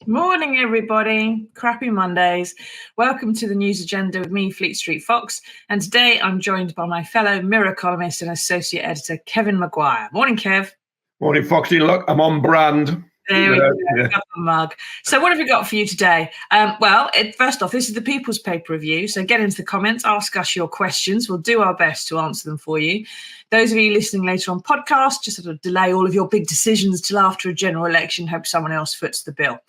Morning, everybody. Crappy Mondays. Welcome to the news agenda with me, Fleet Street Fox. And today I'm joined by my fellow Mirror columnist and associate editor, Kevin Maguire. Morning, Kev. Morning, Foxy. Look, I'm on brand. There we go. Got the mug. So what have we got for you today? First off, this is the People's Paper Review. So get into the comments, ask us your questions. We'll do our best to answer them for you. Those of you listening later on podcast, just sort of delay all of your big decisions till after a general election. Hope someone else foots the bill.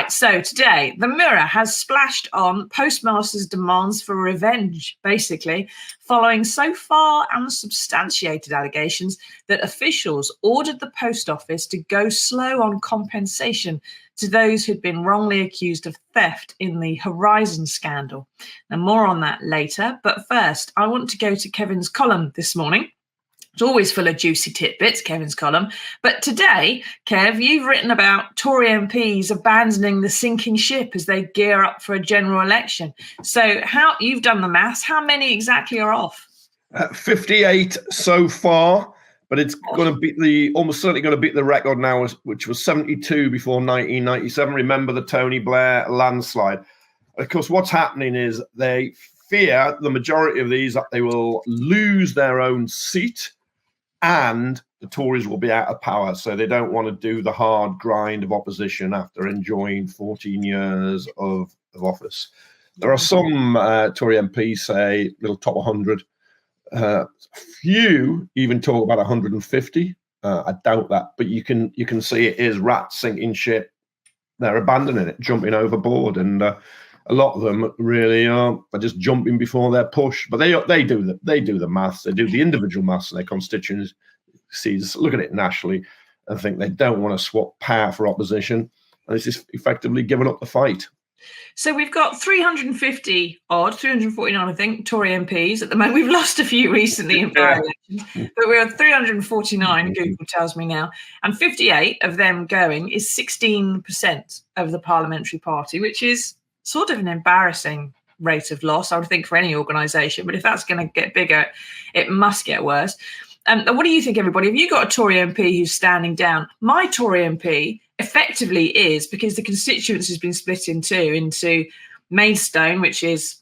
So today, the Mirror has splashed on Postmasters' demands for revenge, basically, following so far unsubstantiated allegations that officials ordered the post office to go slow on compensation to those who'd been wrongly accused of theft in the Horizon scandal. Now, more on that later. But first, I want to go to Kevin's column this morning. It's always full of juicy tidbits, Kevin's column. But today, Kev, you've written about Tory MPs abandoning the sinking ship as they gear up for a general election. So you've done the maths. How many exactly are off? 58 so far, but it's going to beat almost certainly going to beat the record now, which was 72 before 1997. Remember the Tony Blair landslide. Of course, what's happening is they fear, the majority of these, that they will lose their own seat and the Tories will be out of power. So they don't want to do the hard grind of opposition after enjoying 14 years of office. There are some Tory MPs, say, little top 100. Few even talk about 150. I doubt that, but you can see it is rat sinking ship. They're abandoning it, jumping overboard, and a lot of them really are just jumping before they're pushed. But they do the maths. They do the individual maths in their constituencies. Look at it nationally and think they don't want to swap power for opposition. And it's just effectively giving up the fight. So we've got 349, I think, Tory MPs at the moment. We've lost a few recently in by-elections, but we're at 349, Google tells me now. And 58 of them going is 16% of the parliamentary party, which is sort of an embarrassing rate of loss, I would think, for any organisation. But if that's going to get bigger, it must get worse. What do you think, everybody? Have you got a Tory MP who's standing down? My Tory MP effectively is, because the constituency has been split into Maidstone, which is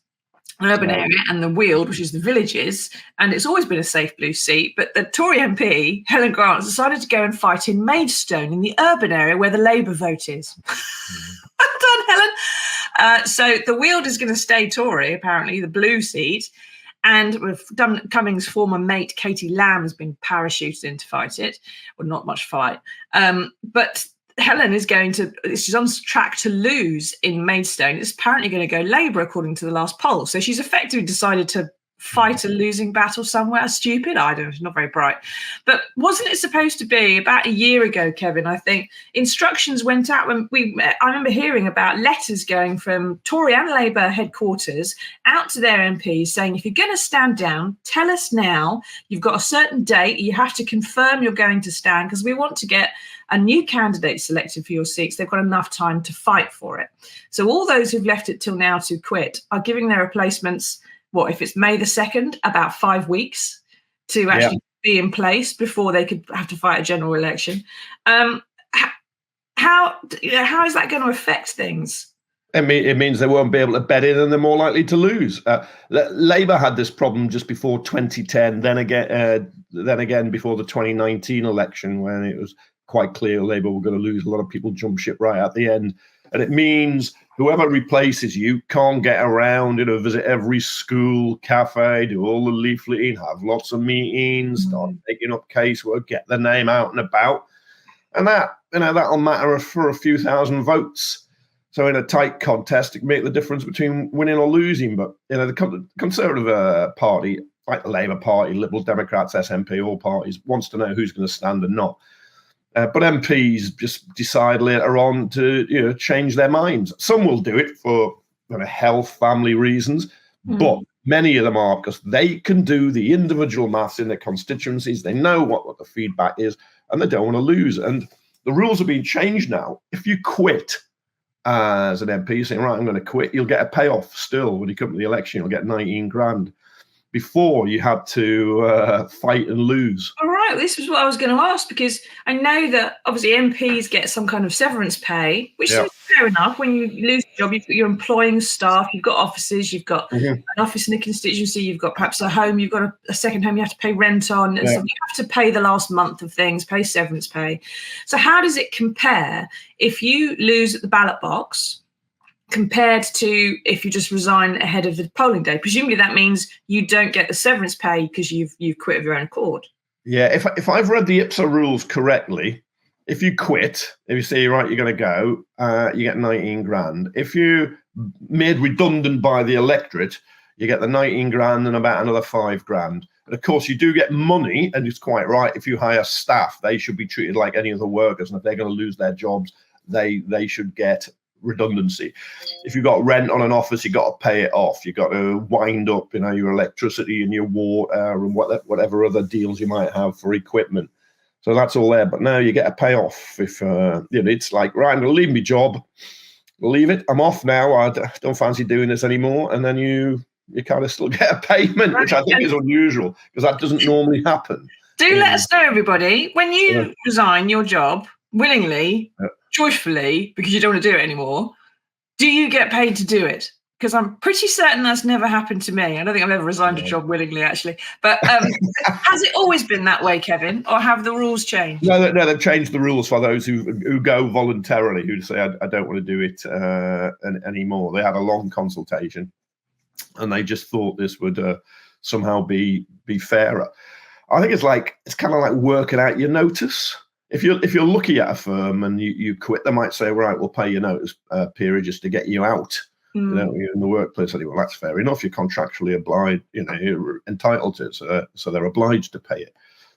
an urban area, and the Weald, which is the villages, and it's always been a safe blue seat. But the Tory MP, Helen Grant, has decided to go and fight in Maidstone, in the urban area where the Labour vote is. Well done, Helen. So the Weald is going to stay Tory, apparently, the blue seat. And Cummings' former mate, Katie Lamb, has been parachuted in to fight it. Well, not much fight. But Helen she's on track to lose in Maidstone. It's apparently going to go Labour, according to the last poll. So she's effectively decided to fight a losing battle somewhere. Stupid, I don't know, it's not very bright. But wasn't it supposed to be about a year ago, Kevin? I think instructions went out when I remember hearing about letters going from Tory and Labour headquarters out to their MPs saying, if you're going to stand down, tell us now. You've got a certain date. You have to confirm you're going to stand, because we want to get a new candidate selected for your seats. They've got enough time to fight for it. So all those who've left it till now to quit are giving their replacements, if it's May the 2nd, about 5 weeks to actually be in place before they could have to fight a general election. How is that going to affect things? It means they won't be able to bet in, and they're more likely to lose. Labour had this problem just before 2010, then again before the 2019 election, when it was quite clear Labour were going to lose. A lot of people jump ship right at the end. And it means whoever replaces you can't get around, visit every school, cafe, do all the leafleting, have lots of meetings, start taking up casework, get the name out and about. And that'll matter for a few thousand votes. So in a tight contest, it can make the difference between winning or losing. But, the Conservative Party, like the Labour Party, Liberal Democrats, SNP, all parties, wants to know who's going to stand and not. But MPs just decide later on to change their minds. Some will do it for health, family reasons, but many of them are because they can do the individual maths in their constituencies. They know what the feedback is, and they don't want to lose. And the rules are being changed now. If you quit as an MP, saying, right, I'm going to quit, you'll get a payoff still when you come to the election. You'll get 19 grand. Before you had to fight and lose. All right, this was what I was going to ask, because I know that obviously MPs get some kind of severance pay, which seems fair enough. When you lose your job, you're employing staff, you've got offices, you've got an office in the constituency, you've got perhaps a home, you've got a second home you have to pay rent on. So you have to pay the last month of things, pay severance pay. So how does it compare if you lose at the ballot box compared to if you just resign ahead of the polling day? Presumably that means you don't get the severance pay because you've quit of your own accord. Yeah, if I've read the IPSA rules correctly, if you quit, if you say, right, you're going to go, you get 19 grand. If you're made redundant by the electorate, you get the 19 grand and about another 5 grand. And of course, you do get money, and it's quite right. If you hire staff, they should be treated like any other workers. And if they're going to lose their jobs, they should get redundancy. If you've got rent on an office, you got to pay it off. You got to wind up, your electricity and your water and whatever other deals you might have for equipment. So that's all there. But now you get a payoff. If it's like, right, I'm going to leave my job, leave it. I'm off now. I don't fancy doing this anymore. And then you kind of still get a payment, which I think is unusual because that doesn't normally happen. Do let us know, everybody, when you resign your job willingly, joyfully, because you don't want to do it anymore, do you get paid to do it? Because I'm pretty certain that's never happened to me. I don't think I've ever resigned a job willingly, actually. But has it always been that way, Kevin, or have the rules changed? No, they've changed the rules for those who go voluntarily, who say, I don't want to do it anymore. They had a long consultation, and they just thought this would somehow be fairer. I think it's kind of like working out your notice. If you're lucky at a firm and you quit, they might say, right, we'll pay your notice period just to get you out. You're in the workplace anyway. Well, that's fair enough. You're contractually obliged. You're entitled to it, so they're obliged to pay it.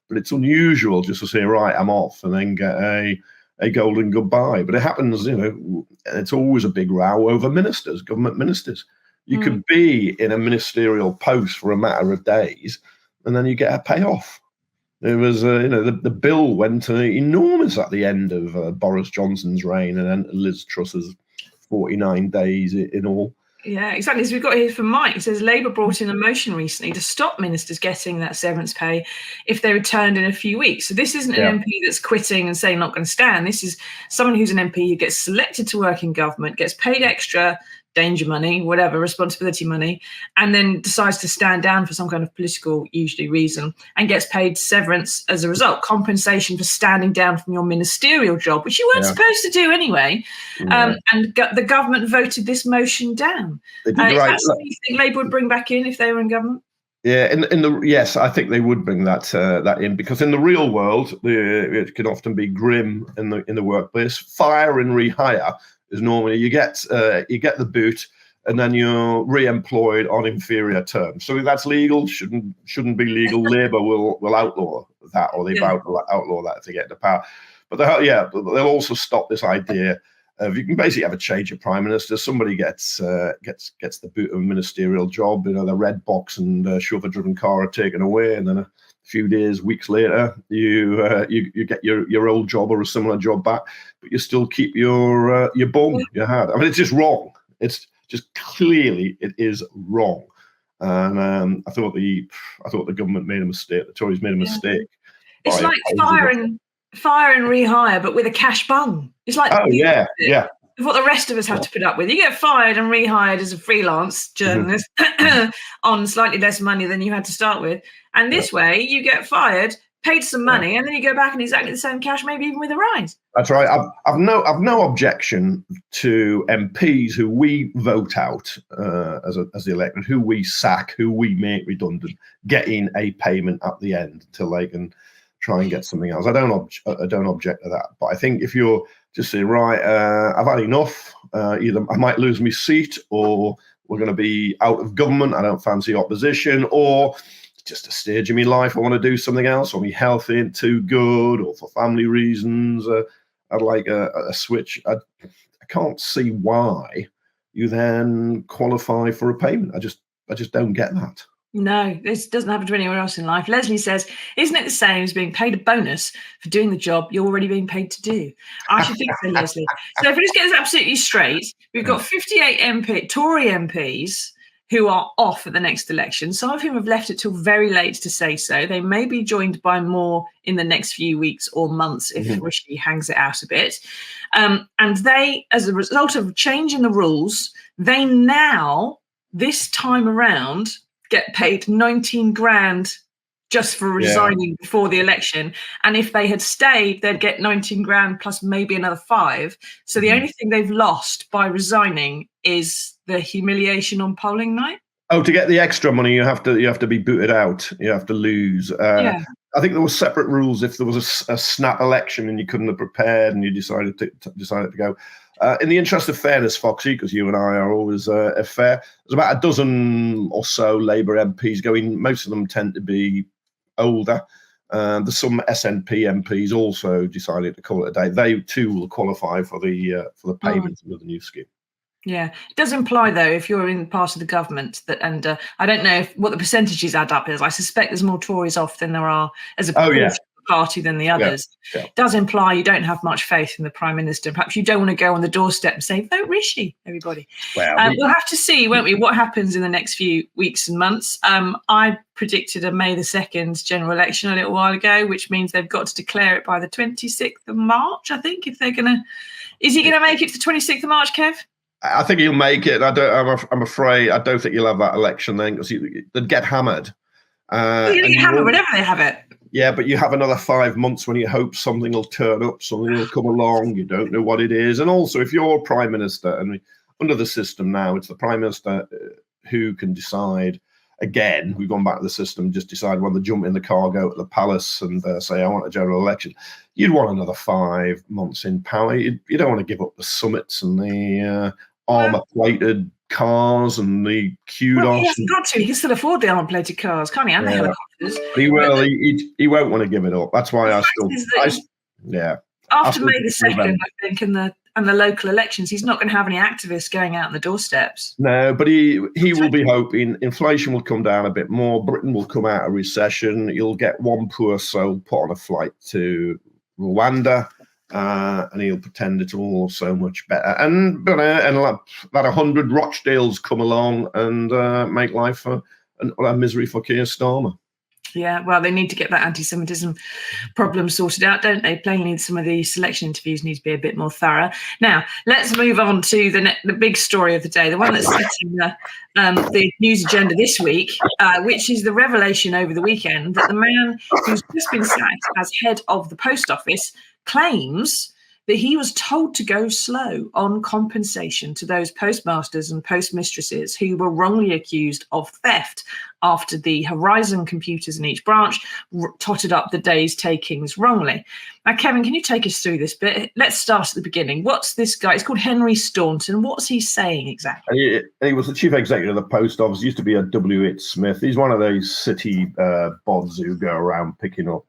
But it's unusual just to say, right, I'm off, and then get a golden goodbye. But it happens. It's always a big row over ministers, government ministers. You could be in a ministerial post for a matter of days, and then you get a payoff. It was, the bill went enormous at the end of Boris Johnson's reign, and then Liz Truss's 49 days in all. Yeah, exactly. So we've got here from Mike. He says Labour brought in a motion recently to stop ministers getting that severance pay if they returned in a few weeks. So this isn't an MP that's quitting and saying not going to stand. This is someone who's an MP who gets selected to work in government, gets paid extra danger money, whatever, responsibility money, and then decides to stand down for some kind of political, usually, reason, and gets paid severance as a result, compensation for standing down from your ministerial job, which you weren't supposed to do anyway. And the government voted this motion down. Is that something you think Labour would bring back in if they were in government? Yeah, yes, I think they would bring that in, because in the real world, it can often be grim in the workplace. Fire and rehire is normally you get the boot, and then you're re-employed on inferior terms. So if that's legal, shouldn't be legal. Labour will outlaw that, or they've outlaw that if they get into power. But they'll also stop this idea of, you can basically have a change of prime minister. Somebody gets the boot of a ministerial job, the red box and chauffeur-driven car are taken away, and then a few days, weeks later, you get your old job or a similar job back, but you still keep your bum you had. I mean, it's just wrong. It's just clearly it is wrong. And I thought the government made a mistake. The Tories made a mistake. It's like fire and rehire, but with a cash bung. It's like what the rest of us have to put up with. You get fired and rehired as a freelance journalist on slightly less money than you had to start with, and this way you get fired, paid some money, and then you go back in exactly the same cash, maybe even with a rise. That's right. I've no objection to MPs who we vote out as the electorate, who we sack, who we make redundant, getting a payment at the end until they can try and get something else. I don't object to that. But I think if you're just saying, right, I've had enough, either I might lose my seat, or we're going to be out of government, I don't fancy opposition, or just a stage in my life, I want to do something else, or my health ain't too good, or for family reasons, I'd like a switch. I can't see why you then qualify for a payment. I just don't get that. No, this doesn't happen to anywhere else in life. Leslie says, isn't it the same as being paid a bonus for doing the job you're already being paid to do? I should think so, Leslie. So if we just get this absolutely straight, we've got 58 Tory MPs who are off at the next election, some of whom have left it till very late to say so. They may be joined by more in the next few weeks or months if Rishi hangs it out a bit. And they, as a result of changing the rules, they now, this time around, get paid 19 grand just for resigning before the election. And if they had stayed, they'd get 19 grand plus maybe another 5. So the only thing they've lost by resigning is the humiliation on polling night. Oh, to get the extra money, you have to be booted out. You have to lose. I think there were separate rules if there was a snap election and you couldn't have prepared and you decided to go. In the interest of fairness, Foxy, because you and I are always fair, there's about a dozen or so Labour MPs going. Most of them tend to be older. There's some SNP MPs also decided to call it a day. They too will qualify for the payment under the new scheme. Yeah, it does imply though, if you're in part of the government, that, and I don't know what the percentages add up is. I suspect there's more Tories off than there are as a proportion of the party than the others. It does imply you don't have much faith in the Prime Minister. Perhaps you don't want to go on the doorstep and say, vote Rishi, everybody. Well, we'll have to see, won't we, what happens in the next few weeks and months. I predicted a May the 2nd general election a little while ago, which means they've got to declare it by the 26th of March, I think, if they're going to... Is he going to make it to the 26th of March, Kev? I think he'll make it. I'm afraid I don't think you'll have that election then, because they'd get hammered. You're going to get hammered whenever they have it. Yeah, but you have another 5 months when you hope something will turn up, something will come along. You don't know what it is. And also, if you're Prime Minister, and under the system now, it's the Prime Minister who can decide. Again, we've gone back to the system, just decide when to jump in the car, go to the palace and say, I want a general election. You'd want another 5 months in power. You don't want to give up the summits and the armour-plated cars and the kudos. He hasn't got to. He can still afford the armour-plated cars, can't he? And the helicopters. He will. He won't want to give it up. That's why After May the 2nd, I think, and the local elections, he's not going to have any activists going out on the doorsteps. No, but he will be hoping inflation will come down a bit more. Britain will come out of recession. You'll get one poor soul put on a flight to Rwanda. And he'll pretend it's all so much better. And let 100 Rochdales come along and make life a misery for Keir Starmer. Yeah, well, they need to get that anti-Semitism problem sorted out, don't they? Plainly, some of the selection interviews need to be a bit more thorough. Now, let's move on to the big story of the day, the one that's setting the news agenda this week, which is the revelation over the weekend that the man who's just been sacked as head of the post office claims that he was told to go slow on compensation to those postmasters and postmistresses who were wrongly accused of theft after the Horizon computers in each branch totted up the day's takings wrongly. Now, Kevin, can you take us through this bit? Let's start at the beginning. What's this guy? It's called Henry Staunton. What's he saying exactly? He was the chief executive of the post office. He used to be a W.H. Smith. He's one of those city bods who go around picking up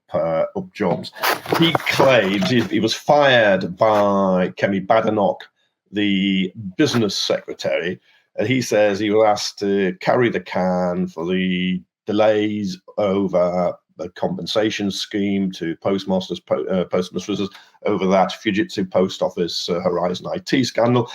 jobs. He claims he was fired by Kemi Badenoch, the business secretary. And he says he was asked to carry the can for the delays over the compensation scheme to postmasters, postmistresses over that Fujitsu post office Horizon IT scandal.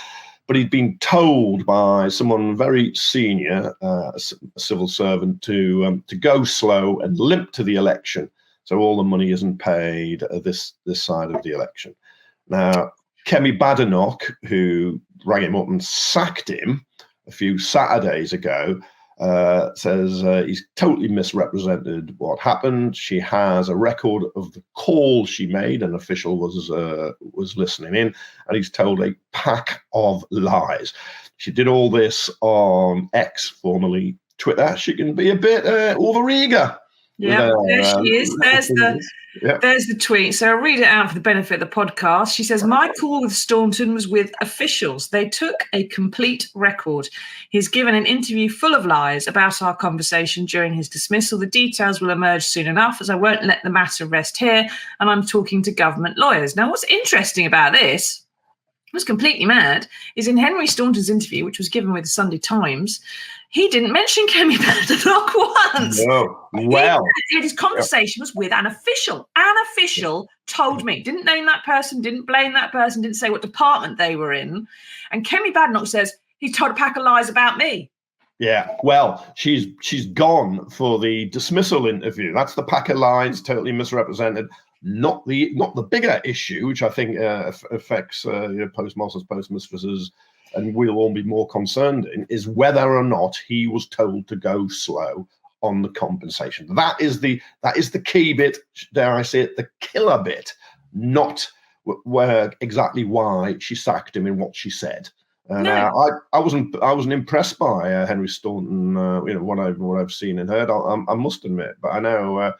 But he'd been told by someone very senior, a civil servant, to go slow and limp to the election, so all the money isn't paid this side of the election. Now, Kemi Badenoch, who rang him up and sacked him a few Saturdays ago, says he's totally misrepresented what happened. She has a record of the call she made. An official was listening in, and he's told a pack of lies. She did all this on X, formerly Twitter. She can be a bit overeager. Yeah, there she is. There's the tweet. So I'll read it out for the benefit of the podcast. She says, my call with Staunton was with officials. They took a complete record. He's given an interview full of lies about our conversation during his dismissal. The details will emerge soon enough, as I won't let the matter rest here, and I'm talking to government lawyers. Now, what's interesting about this, was completely mad, is in Henry Staunton's interview, which was given with the Sunday Times, he didn't mention Kemi Badenoch once. No. Well, his conversation was with an official. An official told me, didn't name that person, didn't blame that person, didn't say what department they were in. And Kemi Badenoch says, he told a pack of lies about me. Yeah, well, she's gone for the dismissal interview. That's the pack of lies, totally misrepresented. Not the bigger issue, which I think affects postmasters, postmistresses, and we'll all be more concerned in, is whether or not he was told to go slow on the compensation. That is the key bit, dare I say it, the killer bit, not where exactly why she sacked him and what she said. And I wasn't impressed by Henry Staunton, what I've seen and heard. I must admit, but I know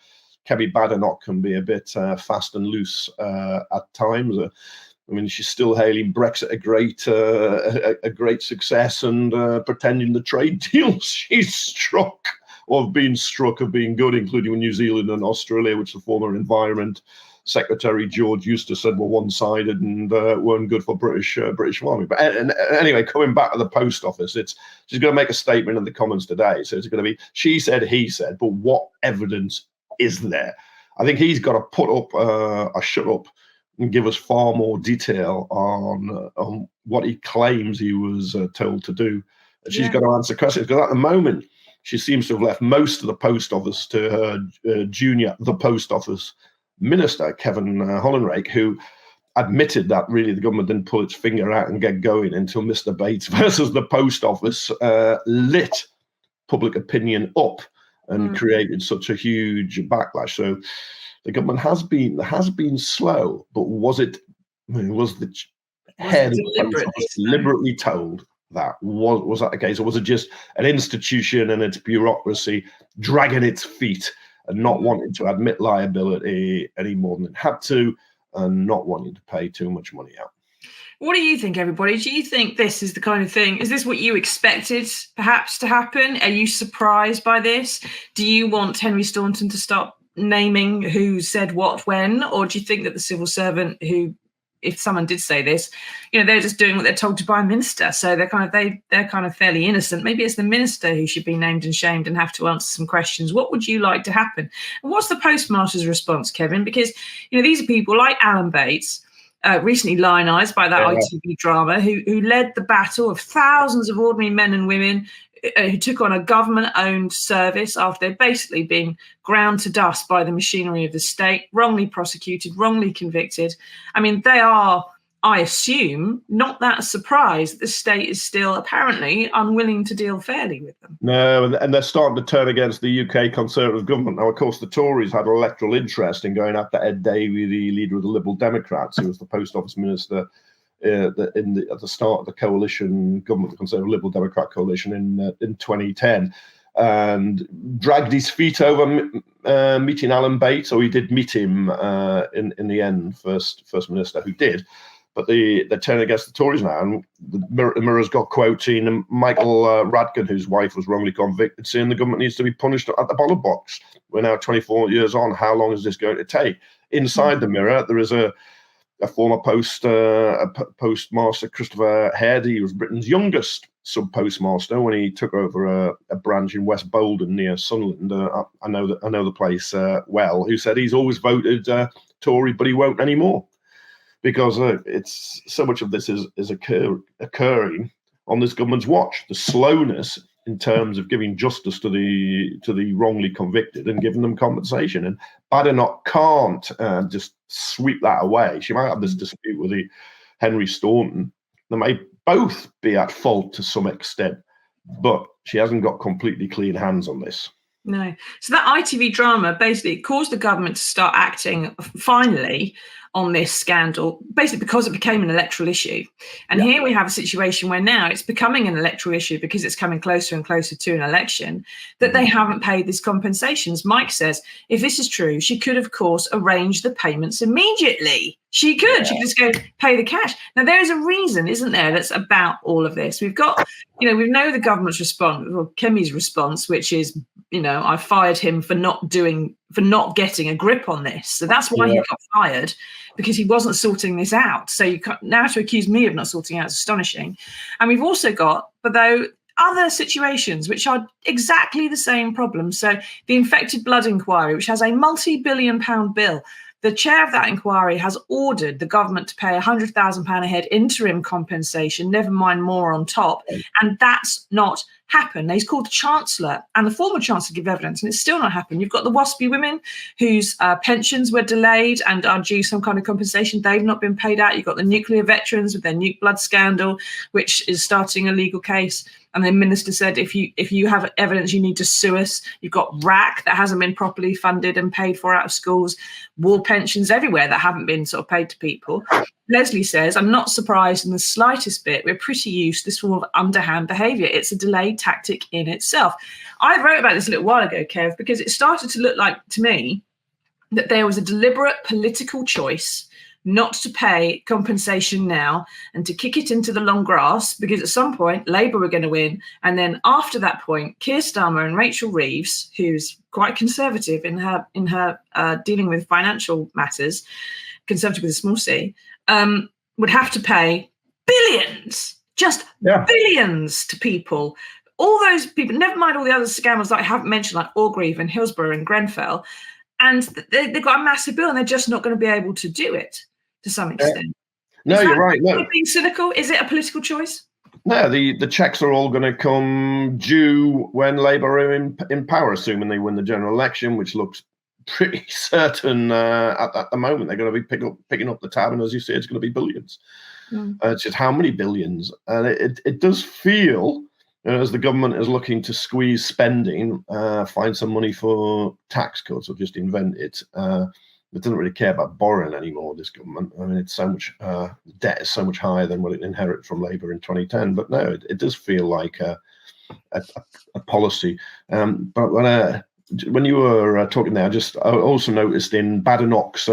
Kemi Badenoch can be a bit fast and loose at times. I mean, she's still hailing Brexit a great success and pretending the trade deals she's struck or have been struck have been good, including with New Zealand and Australia, which the former Environment Secretary George Eustace said were one-sided and weren't good for British farming. But anyway, coming back to the post office, she's going to make a statement in the Commons today. So it's going to be she said, he said, but what evidence is there? I think he's got to put up a shut up and give us far more detail on what he claims he was told to do. She's got to answer questions, because at the moment she seems to have left most of the post office to her junior, the post office minister, Kevin Hollenrake, who admitted that really the government didn't pull its finger out and get going until Mr. Bates versus the post office lit public opinion up and created such a huge backlash. So the government has been slow, but was the head of the post office deliberately told that? Was that the case, or was it just an institution and its bureaucracy dragging its feet and not wanting to admit liability any more than it had to, and not wanting to pay too much money out? What do you think, everybody? Do you think this is the kind of thing? Is this what you expected perhaps to happen? Are you surprised by this? Do you want Henry Staunton to stop naming who said what when? Or do you think that the civil servant who, if someone did say this, they're just doing what they're told to by a minister, so they're kind of fairly innocent? Maybe it's the minister who should be named and shamed and have to answer some questions. What would you like to happen? And what's the postmaster's response, Kevin? Because these are people like Alan Bates, recently lionised by that ITV drama, who led the battle of thousands of ordinary men and women who took on a government-owned service after they'd basically been ground to dust by the machinery of the state, wrongly prosecuted, wrongly convicted. I mean, they are, I assume, not that surprised that the state is still apparently unwilling to deal fairly with them. No, and they're starting to turn against the UK Conservative government. Now, of course, the Tories had electoral interest in going after Ed Davey, the leader of the Liberal Democrats, who was the Post Office Minister at the start of the coalition government, the Conservative Liberal Democrat coalition in 2010, and dragged his feet over meeting Alan Bates, or he did meet him in the end, first minister who did. But they're turning against the Tories now, and the Mirror's got quoting Michael Radkin, whose wife was wrongly convicted, saying the government needs to be punished at the ballot box. We're now 24 years on. How long is this going to take? Inside the Mirror, there is a former postmaster, Christopher Head. He was Britain's youngest sub-postmaster when he took over a branch in West Bolden near Sunderland. I know the place well. Who said he's always voted Tory, but he won't anymore, because it's so much of this is occurring on this government's watch. The slowness in terms of giving justice to the wrongly convicted and giving them compensation. And Badenoch can't just sweep that away. She might have this dispute with Henry Staunton. They may both be at fault to some extent, but she hasn't got completely clean hands on this. No. So that ITV drama basically caused the government to start acting finally on this scandal, basically because it became an electoral issue. And here we have a situation where now it's becoming an electoral issue because it's coming closer and closer to an election, that they haven't paid these compensations. Mike says, if this is true, she could, of course, arrange the payments immediately. She could just go pay the cash. Now, there is a reason, isn't there, that's about all of this. We've got, we know the government's response, or Kemi's response, which is, I fired him for not getting a grip on this. So that's why he got fired, because he wasn't sorting this out. So you now to accuse me of not sorting out is astonishing. And we've also got, but though, other situations which are exactly the same problem. So the infected blood inquiry, which has a multi-billion-pound bill, the chair of that inquiry has ordered the government to pay £100,000 a head interim compensation, never mind more on top. And that's not happened. He's called the Chancellor and the former Chancellor to give evidence, and it's still not happened. You've got the WASPy women whose pensions were delayed and are due some kind of compensation. They've not been paid out. You've got the nuclear veterans with their nuke blood scandal, which is starting a legal case. And the minister said, if you have evidence, you need to sue us. You've got RAC that hasn't been properly funded and paid for out of schools, war pensions everywhere that haven't been sort of paid to people. Leslie says, I'm not surprised in the slightest bit. We're pretty used to this form of underhand behaviour. It's a delayed tactic in itself. I wrote about this a little while ago, Kev, because it started to look like to me that there was a deliberate political choice not to pay compensation now and to kick it into the long grass, because at some point Labour were going to win. And then after that point, Keir Starmer and Rachel Reeves, who's quite conservative in her dealing with financial matters, conservative with a small c, would have to pay billions, billions to people. All those people, never mind all the other scammers that I haven't mentioned, like Orgreave and Hillsborough and Grenfell, and they've got a massive bill and they're just not going to be able to do it to some extent. No, you're right. No, being cynical, is it a political choice? No, the checks are all going to come due when Labour are in power, assuming they win the general election, which looks pretty certain at the moment. They're going to be picking up the tab, and as you say, it's going to be billions. It's just how many billions, and it does feel, as the government is looking to squeeze spending, find some money for tax cuts or just invent it. It doesn't really care about borrowing anymore, this government. I mean, it's so much, debt is so much higher than what it inherited from Labour in 2010. But no, it does feel like a policy. But when you were talking there, I also noticed in Badenoch's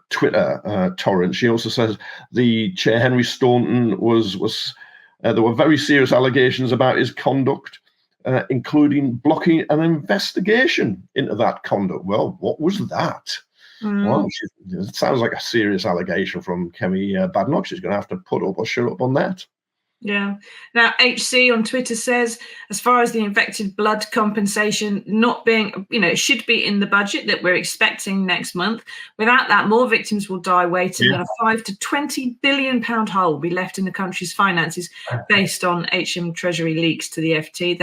Twitter torrent, she also says the chair, Henry Staunton, was there were very serious allegations about his conduct, including blocking an investigation into that conduct. Well, what was that? Well, it sounds like a serious allegation from Kemi Badenoch. She's going to have to put up or shut up on that. Yeah. Now, HC on Twitter says, as far as the infected blood compensation not being, it should be in the budget that we're expecting next month. Without that, more victims will die waiting, and a £5 to £20 billion hole will be left in the country's finances based on HM Treasury leaks to the FT.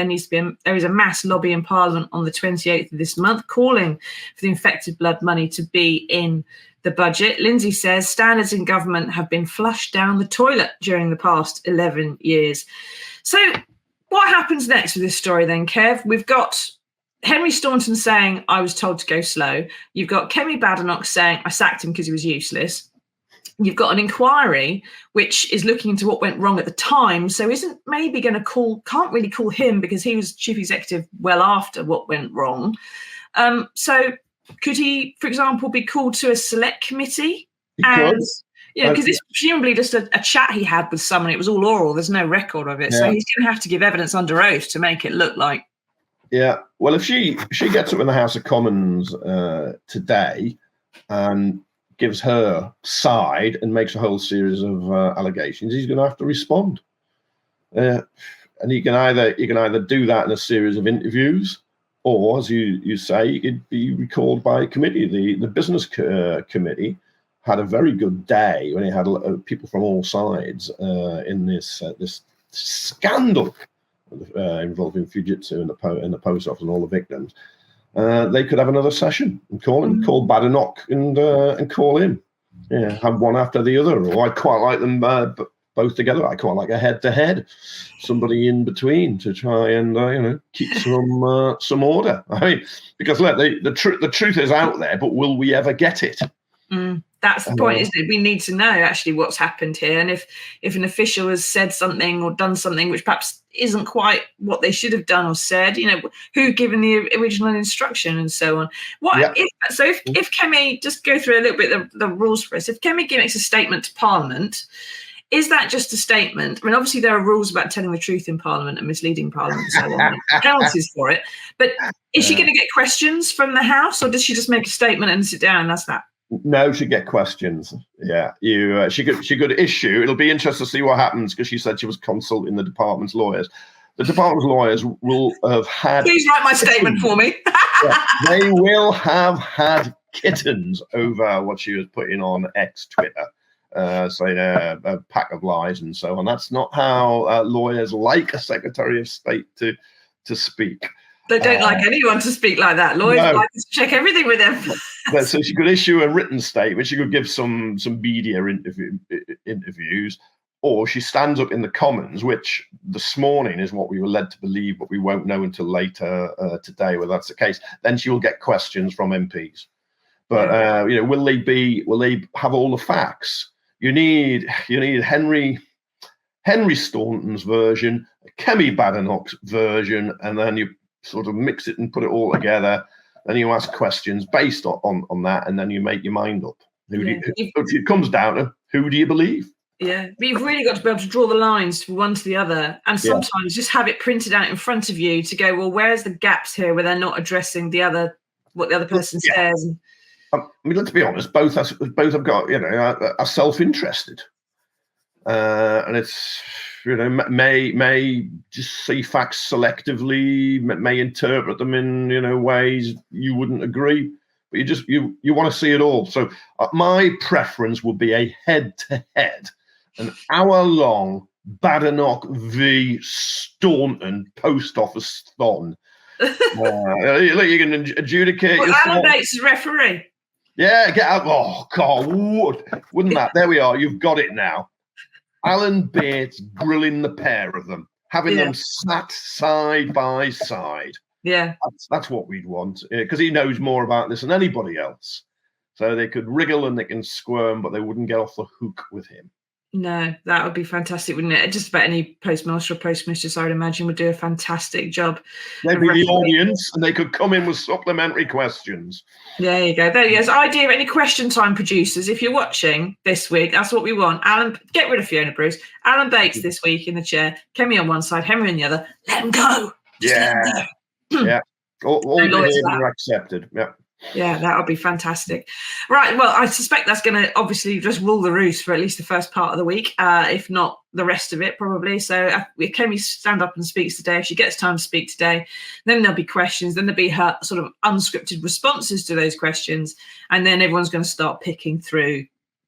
There is a mass lobby in Parliament on the 28th of this month calling for the infected blood money to be in the budget. Lindsay says standards in government have been flushed down the toilet during the past 11 years. So what happens next with this story then, Kev? We've got Henry Staunton saying, I was told to go slow. You've got Kemi Badenoch saying, I sacked him because he was useless. You've got an inquiry which is looking into what went wrong at the time, so isn't maybe going to can't really call him because he was chief executive well after what went wrong. So could he, for example, be called to a select committee? Because it's presumably just a chat he had with someone. It was all oral. There's no record of it. Yeah. So he's going to have to give evidence under oath to make it look like. Yeah. Well, if she gets up in the House of Commons today and gives her side and makes a whole series of allegations, he's going to have to respond. And you can either do that in a series of interviews, or, as you say, it'd be recalled by a committee. The business committee had a very good day when it had people from all sides in this scandal involving Fujitsu and the post office and all the victims. They could have another session and call Badenoch and call him. Yeah, have one after the other. Or I'd quite like them both together. I quite like a head-to-head, somebody in between to try and keep some order. I mean, because look, the truth is out there, but will we ever get it? That's the point, isn't it? We need to know actually what's happened here, and if an official has said something or done something which perhaps isn't quite what they should have done or said, who given the original instruction and so on. If Kemi, just go through a little bit the rules for us. If Kemi makes a statement to Parliament, is that just a statement? I mean, obviously there are rules about telling the truth in Parliament and misleading Parliament and so on, penalties for it. But is she going to get questions from the House, or does she just make a statement and sit down and that's that? No, she'd get questions. Yeah, she could issue. It'll be interesting to see what happens, because she said she was consulting the department's lawyers. The department's lawyers will have had. Please write my statement for me. They will have had kittens over what she was putting on Twitter, saying a pack of lies and so on. That's not how lawyers like a Secretary of State to speak. They don't like anyone to speak like that. Lawyers like to check everything with them. So she could issue a written statement. She could give some media interviews, or she stands up in the Commons, which this morning is what we were led to believe, but we won't know until later today whether that's the case. Then she will get questions from MPs. But will they have all the facts? You need Henry Staunton's version, Kemi Badenoch's version, and then you sort of mix it and put it all together. Then you ask questions based on that, and then you make your mind up. It comes down to who do you believe? Yeah, but you've really got to be able to draw the lines from one to the other, and sometimes just have it printed out in front of you to go, well, where's the gaps here where they're not addressing what the other person says? I mean, let's be honest, both have got are self-interested, and it's may just see facts selectively, may interpret them in ways you wouldn't agree. But you want to see it all. So my preference would be a head-to-head, an hour-long Badenoch v. Staunton post office thon. You can adjudicate. Well, Alan Bates is referee. Yeah, get out. Oh God, wouldn't that? There we are. You've got it now. Alan Bates grilling the pair of them, having them sat side by side. Yeah, that's what we'd want, because he knows more about this than anybody else. So they could wriggle and they can squirm, but they wouldn't get off the hook with him. No, that would be fantastic, wouldn't it? Just about any postmaster or postmistress, I would imagine, would do a fantastic job. They'd be the audience, and they could come in with supplementary questions. There you go. There you go. So idea of any question time producers, if you're watching this week, that's what we want. Alan, get rid of Fiona Bruce. Alan Bates this week in the chair. Kemi on one side, Henry on the other. Let them go. Just let them go. Yeah. All behaviour accepted. Yeah. Yeah, that would be fantastic. Right. Well, I suspect that's going to obviously just rule the roost for at least the first part of the week, if not the rest of it, probably. So if Kemi stand up and speaks today, if she gets time to speak today, then there'll be questions. Then there'll be her sort of unscripted responses to those questions. And then everyone's going to start picking through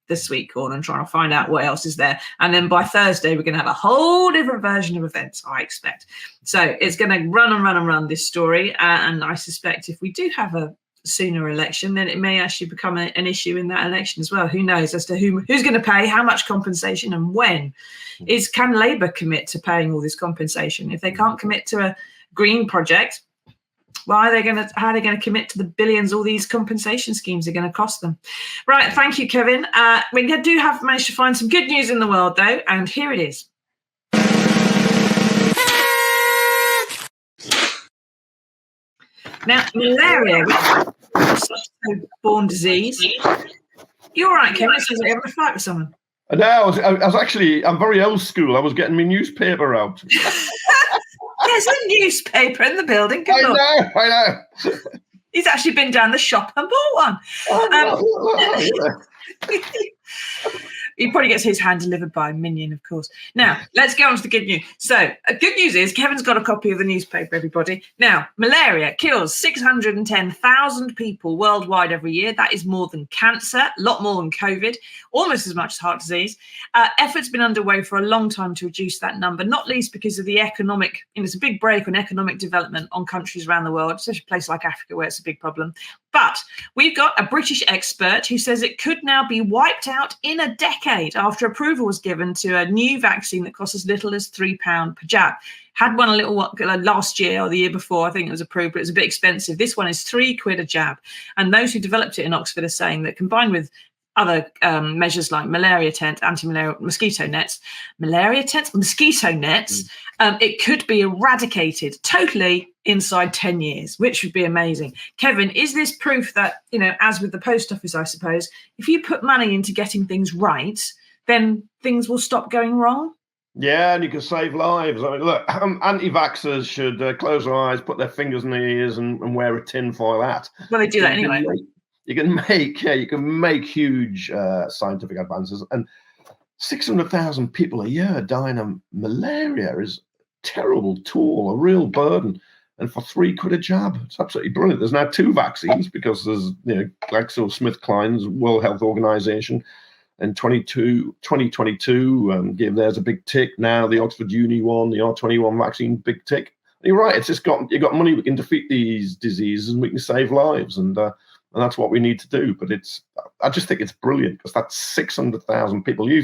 the sweet corn and trying to find out what else is there. And then by Thursday, we're going to have a whole different version of events, I expect. So it's going to run and run and run, this story. And I suspect if we do have a sooner election, then it may actually become an issue in that election as well. Who knows as to who's going to pay, how much compensation, and when. Can Labour commit to paying all this compensation? If they can't commit to a green project, how are they going to commit to the billions all these compensation schemes are going to cost them? Right, thank you, Kevin. We do have managed to find some good news in the world, though, and here it is. Now, malaria, which is a born disease. You're all right, Kevin. It sounds like you're having a fight with someone. No, I was actually, I'm very old school. I was getting my newspaper out. There's a newspaper in the building. I know. He's actually been down the shop and bought one. He probably gets his hand delivered by a minion, of course. Now, let's go on to the good news. So, good news is Kevin's got a copy of the newspaper, everybody. Now, malaria kills 610,000 people worldwide every year. That is more than cancer, a lot more than COVID, almost as much as heart disease. Efforts been underway for a long time to reduce that number, not least because of the economic, it's a big break on economic development on countries around the world, especially a place like Africa where it's a big problem. But we've got a British expert who says it could now be wiped out in a decade after approval was given to a new vaccine that costs as little as £3 per jab. Had one a little last year or the year before, I think it was approved, but it was a bit expensive. This one is £3 a jab. And those who developed it in Oxford are saying that combined with other measures like malaria tent, anti-malaria mosquito nets, it could be eradicated totally inside 10 years, which would be amazing. Kevin, is this proof that, as with the post office, I suppose, if you put money into getting things right, then things will stop going wrong? Yeah, and you can save lives. I mean, look, anti-vaxxers should close their eyes, put their fingers in their ears and wear a tinfoil hat. Well, they do that anyway. You can make huge scientific advances, and 600,000 people a year dying of malaria is a terrible tool, a real burden. and for £3 a jab. It's absolutely brilliant. There's now 2 vaccines because there's, GlaxoSmithKline's World Health Organization in 2022 gave theirs a big tick. Now the Oxford Uni one, the R21 vaccine, big tick. And you're right. It's just you got money. We can defeat these diseases and we can save lives, and that's what we need to do. But I just think it's brilliant because that's 600,000 people. You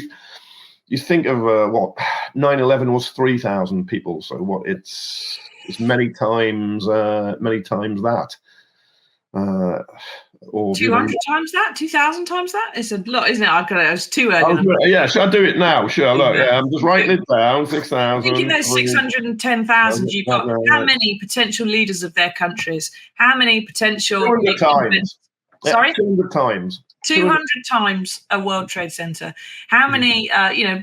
think of what 9/11 was 3,000 people. So what it's many times that. Or 200 times that, 2,000 times that. It's a lot, isn't it? It's too early. Yeah, should I do it now? Sure. Look, I'm just writing it down. 6,000. Thinking those 610,000 you've got. How many potential leaders of their countries? How many potential? 200 times. Sorry, 200 times. 200 times a World Trade Center. How many?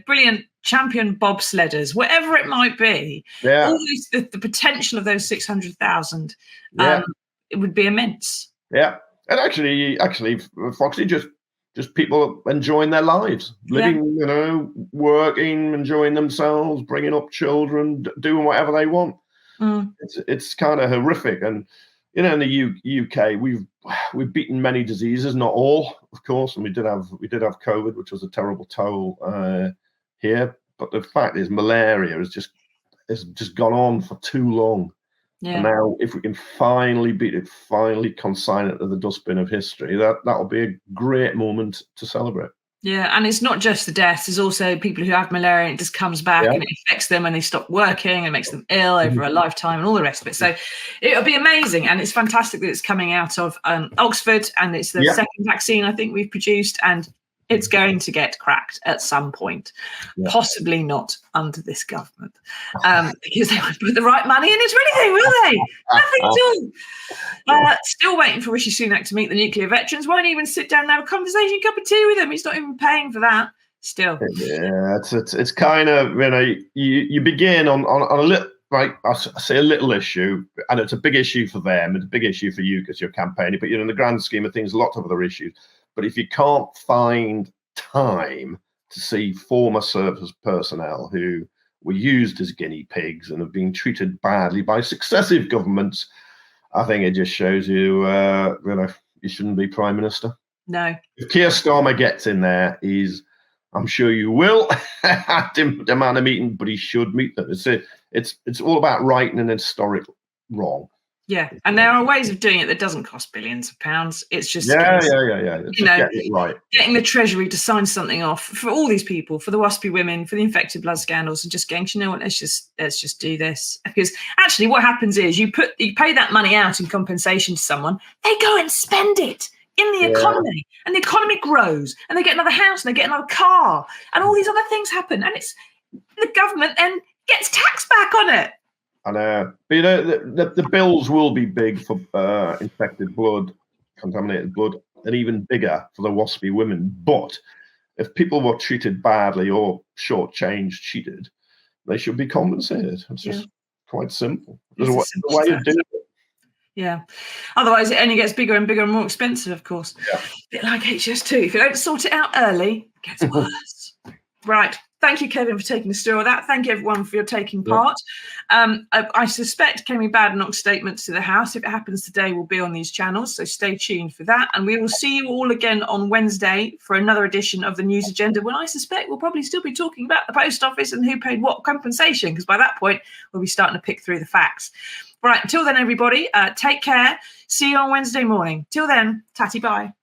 Brilliant champion bobsledders, whatever it might be. Yeah. All the potential of those 600,000. Yeah. It would be immense. Yeah. And actually, Foxy, just people enjoying their lives, living, working, enjoying themselves, bringing up children, doing whatever they want. It's kind of horrific. And in the UK, we've beaten many diseases, not all, of course, and we did have COVID, which was a terrible toll here. But the fact is, malaria has just gone on for too long. Yeah. And now, if we can finally beat it, finally consign it to the dustbin of history, that'll be a great moment to celebrate. Yeah, and it's not just the deaths. There's also people who have malaria and it just comes back and it affects them and they stop working and makes them ill over a lifetime and all the rest of it. So it'll be amazing. And it's fantastic that it's coming out of Oxford, and it's the second vaccine I think we've produced, and it's going to get cracked at some point, possibly not under this government, because they won't put the right money in it or anything, will they? Nothing at all. Still waiting for Rishi Sunak to meet the nuclear veterans. Won't even sit down and have a conversation, cup of tea with them. He's not even paying for that. Still. Yeah, it's kind of, you begin on a little, right, I say a little issue, and it's a big issue for them. It's a big issue for you because you're campaigning, but in the grand scheme of things, lots of other issues. But if you can't find time to see former service personnel who were used as guinea pigs and have been treated badly by successive governments, I think it just shows you, you shouldn't be Prime Minister. No. If Keir Starmer gets in there, I'm sure you will demand a meeting, but he should meet them. It's all about righting an historic wrong. Yeah, and there are ways of doing it that doesn't cost billions of pounds. It's just getting it right. Getting the Treasury to sign something off for all these people, for the WASPy women, for the infected blood scandals, and just going, you know what, let's just do this. Because actually, what happens is you pay that money out in compensation to someone, they go and spend it in the economy, and the economy grows, and they get another house, and they get another car, and all these other things happen, and it's the government then gets tax back on it. And the bills will be big for infected blood, contaminated blood, and even bigger for the WASPy women. But if people were treated badly or shortchanged, cheated, they should be compensated. It's just quite simple. There's a way of doing it. Yeah. Otherwise, it only gets bigger and bigger and more expensive, of course. Yeah. A bit like HS2. If you don't sort it out early, it gets worse. Right. Thank you, Kevin, for taking us through all that. Thank you, everyone, for your taking part. I suspect Kemi Badenoch's statements to the House, if it happens today, will be on these channels. So stay tuned for that. And we will see you all again on Wednesday for another edition of the News Agenda, when I suspect we'll probably still be talking about the post office and who paid what compensation, because by that point, we'll be starting to pick through the facts. Right. Until then, everybody, take care. See you on Wednesday morning. Till then, tatty bye.